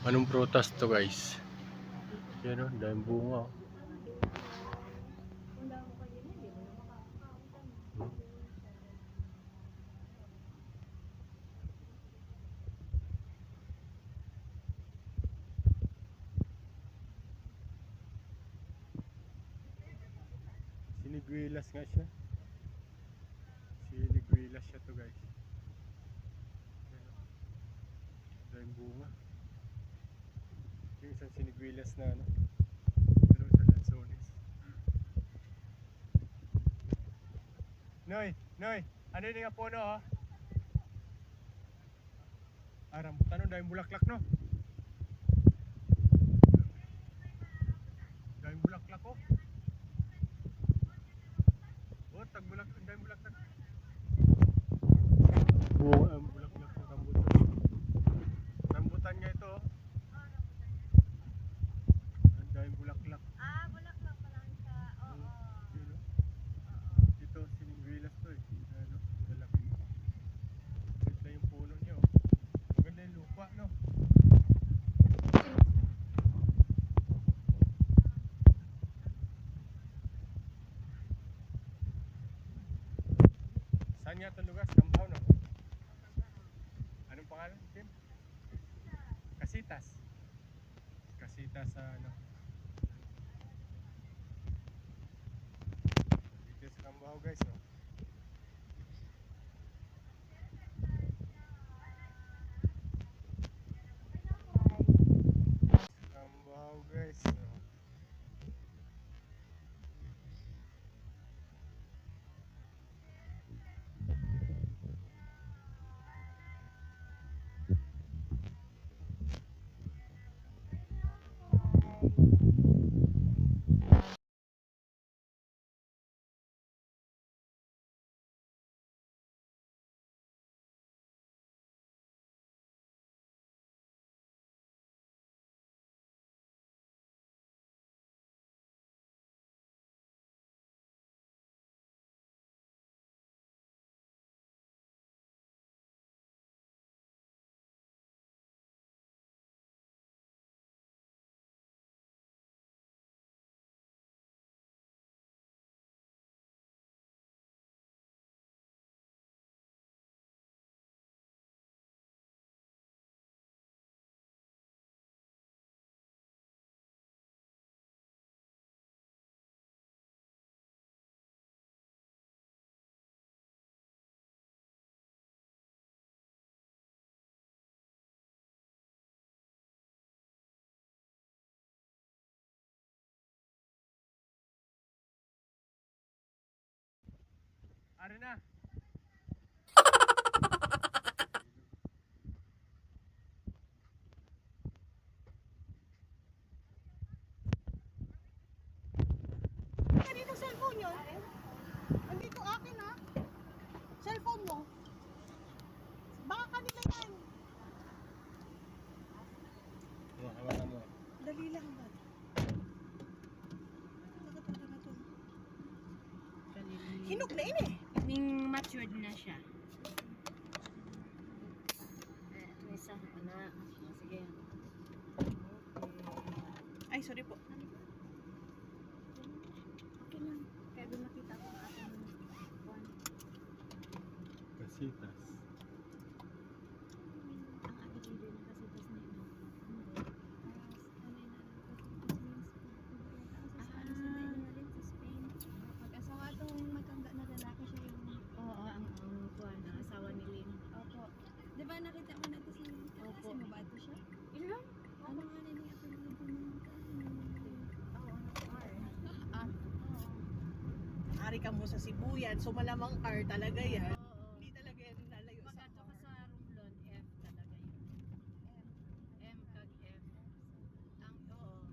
Anong prutas to, guys? Yan o, dahil bunga. Siniguelas nga siya. Siniguelas siya to, guys. Dahil bunga. Yung isang siniguelas na ano. Pero sa lansones. Noy! Noy! Ano yun nga puno, oh? Rambutan, no? Dahil bulaklak, no? Dahil bulaklak, oh. Oh, tagbulaklak, dahil bulaklak. Oh, bulaklak ng rambutan. Rambutan nga ito, oh. Dahil bulaklak. Bulaklak pa lang siya. Oo. Yun, oh. Ito, siniguelas to, eh. Ano, lalaki. Ganda yung puno niya, oh. Maganda yung lupa, no? Saan nga itong lugar? Cambaw, no? Anong pangalan, Kim? Casitas. Casitas sa ano? Dito sa Cambaw, guys, no? Cambaw, guys, no? Ari na! Kanino cellphone yun? Nandito akin, ha? Cellphone mo. Baka kanila yan. Hawakan mo. Dali lang ba? Hinog na yun, eh. Ning matured na siya. May isa, anak. Sige. Ay, sorry po. Okay lang. Kaya doon nakita ko ang ating one. Casitas. Ang ating leader na kasi tas na yun. Mag-asawa itong matanda na lalaki siya yung... Oo, ang kuwan, ang asawa ni Lynn. Opo. Di ba nakita ko na ito sa... Opo. Kasi mabato siya? Ilan? Ano nga na niya ito Ari ka mo sa Sibuyan, so malamang R talaga yan. Hindi talaga yan lalayo sa Pag-ato ka sa Romblon, F talaga yun. M kag F. Ang, oo.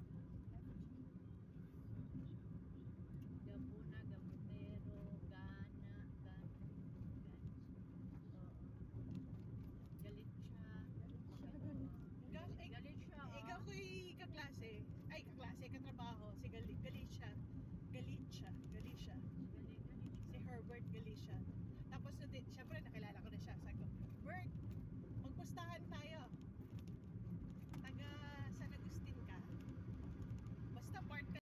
Gabuna, Gabutero, Gana, Galit siya. Galit siya. Ikaw ko'y kaklase. Ay, kaklase, katrabaho. Si Galicia. Galicia. Si Herbert Galicia. Tapos, syempre, nakilala ko na siya. Sabi ko, Bert, magpustahan tayo.